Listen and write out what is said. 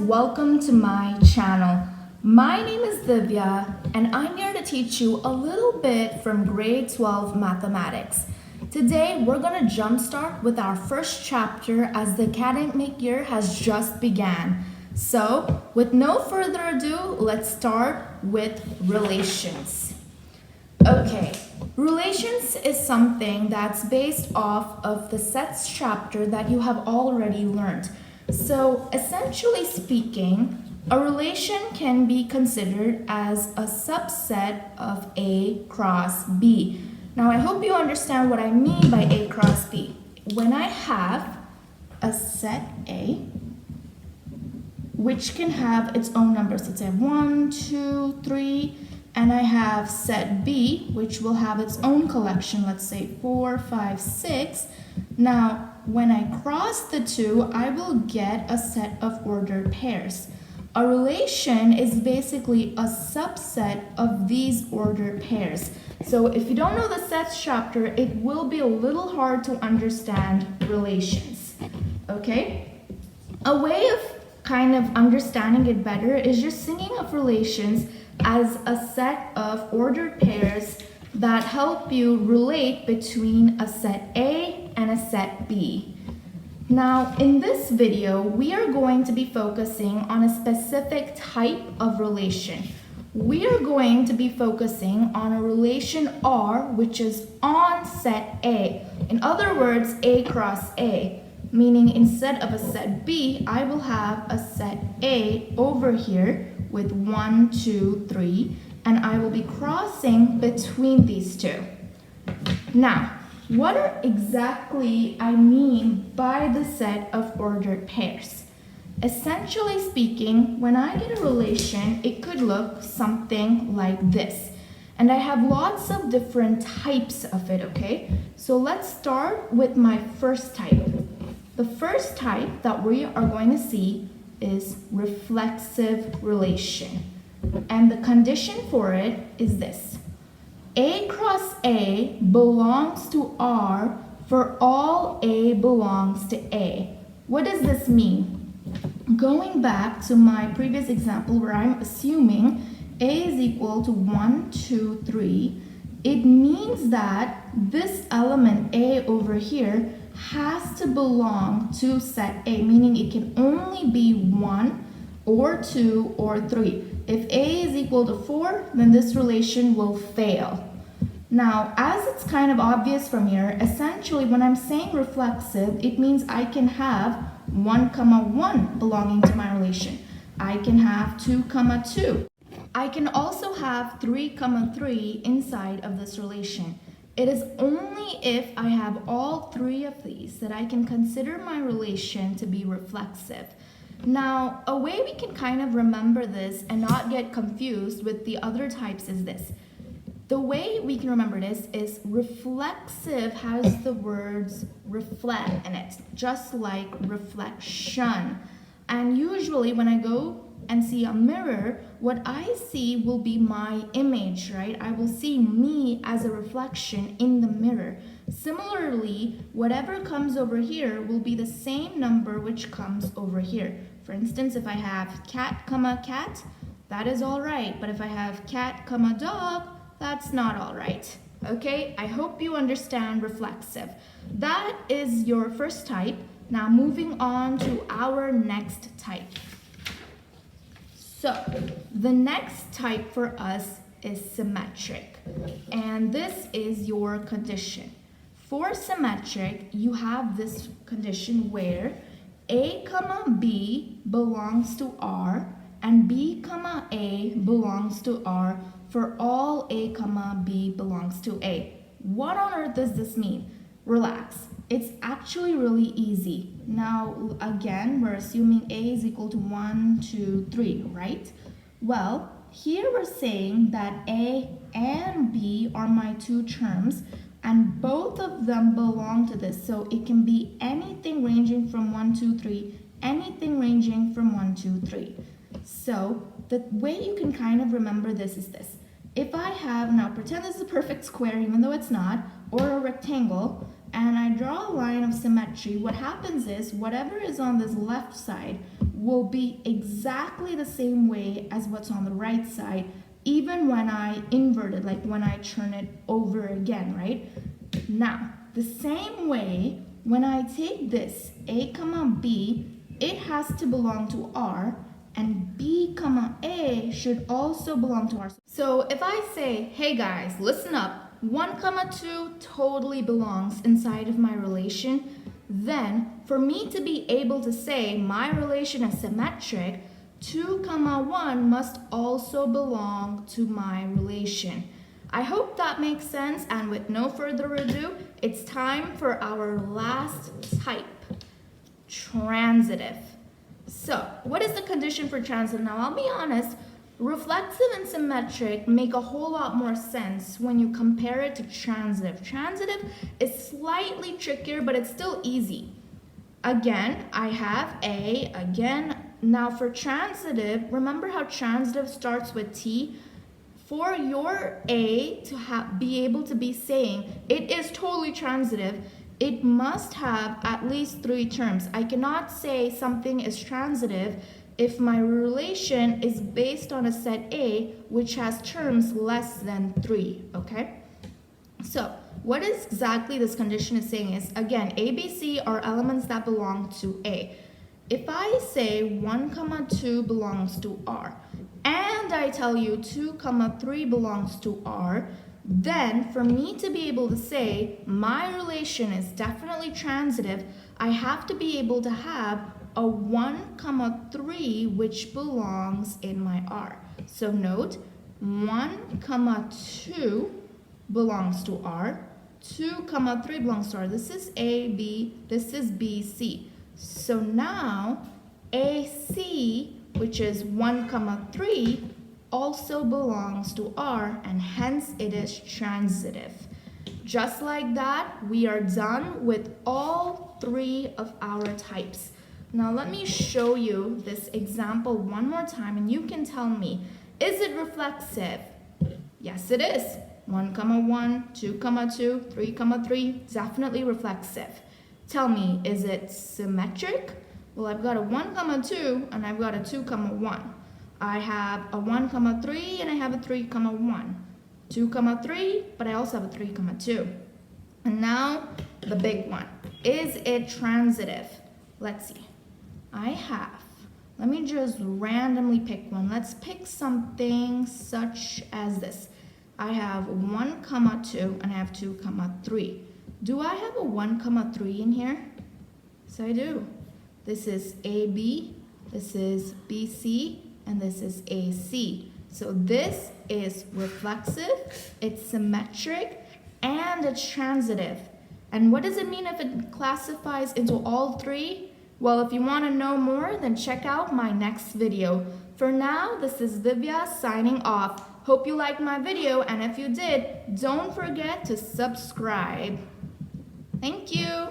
welcome to my channel. My name is Divya and I'm here to teach you a little bit from grade 12 mathematics. Today we're going to jumpstart with our first chapter as the academic year has just began. So with no further ado, let's start with relations. Okay, relations is something that's based off of the sets chapter that you have already learned. So essentially speaking, a relation can be considered as a subset of A cross B. Now I hope you understand what I mean by A cross B. When I have a set A, which can have its own numbers, let's say 1, 2, 3, and I have set B, which will have its own collection, let's say 4, 5, 6. Now, when I cross the two, I will get a set of ordered pairs. A relation is basically a subset of these ordered pairs. So if you don't know the sets chapter, it will be a little hard to understand relations, okay? A way of kind of understanding it better is just thinking of relations as a set of ordered pairs that help you relate between a set A and a set B. Now, in this video, we are going to be focusing on a specific type of relation. We are going to be focusing on a relation R, which is on set A. In other words, A cross A, meaning instead of a set B, I will have a set A over here with 1, 2, 3, and I will be crossing between these two. Now, what exactly I mean by the set of ordered pairs? Essentially speaking, when I get a relation, it could look something like this. And I have lots of different types of it, okay? So let's start with my first type. The first type that we are going to see is reflexive relation. And the condition for it is this. A cross A belongs to R for all A belongs to A. What does this mean? Going back to my previous example where I'm assuming A is equal to 1, 2, 3, it means that this element A over here has to belong to set A, meaning it can only be 1 or 2 or 3. If A is equal to 4, then this relation will fail. Now, as it's kind of obvious from here, essentially when I'm saying reflexive, it means I can have 1, 1 belonging to my relation. I can have 2, 2. I can also have 3, 3 inside of this relation. It is only if I have all three of these that I can consider my relation to be reflexive. Now, a way we can kind of remember this and not get confused with the other types is this. The way we can remember this is reflexive has the words reflect in it, just like reflection. And usually when I go and see a mirror, what I see will be my image, right? I will see me as a reflection in the mirror. Similarly, whatever comes over here will be the same number which comes over here. For instance, if I have cat, cat, that is all right. But if I have cat, dog, that's not all right. Okay, I hope you understand reflexive. That is your first type. Now moving on to our next type. So the next type for us is symmetric, and this is your condition. For symmetric, you have this condition where A, B belongs to R and B, A belongs to R for all A, B belongs to A. What on earth does this mean? Relax. It's actually really easy. Now, again, we're assuming A is equal to 1, 2, 3, right? Well, here we're saying that A and B are my two terms, and both of them belong to this. So it can be anything ranging from 1, 2, 3, anything ranging from 1, 2, 3. So the way you can kind of remember this is this. If I have, now pretend this is a perfect square, even though it's not, or a rectangle, and I draw a line of symmetry, what happens is whatever is on this left side will be exactly the same way as what's on the right side, even when I invert it, like when I turn it over again, right? Now, the same way, when I take this A comma B, it has to belong to R, and B comma A should also belong to R. So if I say, hey guys, listen up, 1 comma 2 totally belongs inside of my relation, then for me to be able to say my relation is symmetric, 2 comma 1 must also belong to my relation. I hope that makes sense, and with no further ado, it's time for our last type, transitive. So, what is the condition for transitive? Now, I'll be honest, reflexive and symmetric make a whole lot more sense when you compare it to transitive. Transitive is slightly trickier, but it's still easy. Again, I have A, again. Now for transitive, remember how transitive starts with T? For your A to be able to be saying it is totally transitive, it must have at least 3 terms. I cannot say something is transitive if my relation is based on a set A which has terms less than 3, okay? So what is exactly this condition is saying is, again, A, B, C are elements that belong to A. If I say 1 comma 2 belongs to R, and I tell you 2 comma 3 belongs to R, then for me to be able to say my relation is definitely transitive, I have to be able to have a 1 comma 3 which belongs in my R. So note, 1 comma 2 belongs to R, 2 comma 3 belongs to R. This is A, B, this is B, C. So now AC, which is 1 comma 3, also belongs to R, and hence it is transitive. Just like that, we are done with all 3 of our types. Now let me show you this example one more time, and you can tell me, is it reflexive? Yes, it is. 1 comma 1, 2 comma 2, 3 comma 3, definitely reflexive. Tell me, is it symmetric? Well, I've got a 1 comma 2 and I've got a 2 comma 1. I have a 1 comma 3 and I have a 3 comma 1. 2 comma 3, but I also have a 3 comma 2. And now the big one. Is it transitive? Let's see. Let me just randomly pick one. Let's pick something such as this. I have 1 comma 2 and I have 2 comma 3. Do I have a 1 comma 3 in here? Yes, I do. This is AB, this is BC, and this is AC. So this is reflexive, it's symmetric, and it's transitive. And what does it mean if it classifies into all 3? Well, if you want to know more, then check out my next video. For now, this is Divya signing off. Hope you liked my video, and if you did, don't forget to subscribe. Thank you.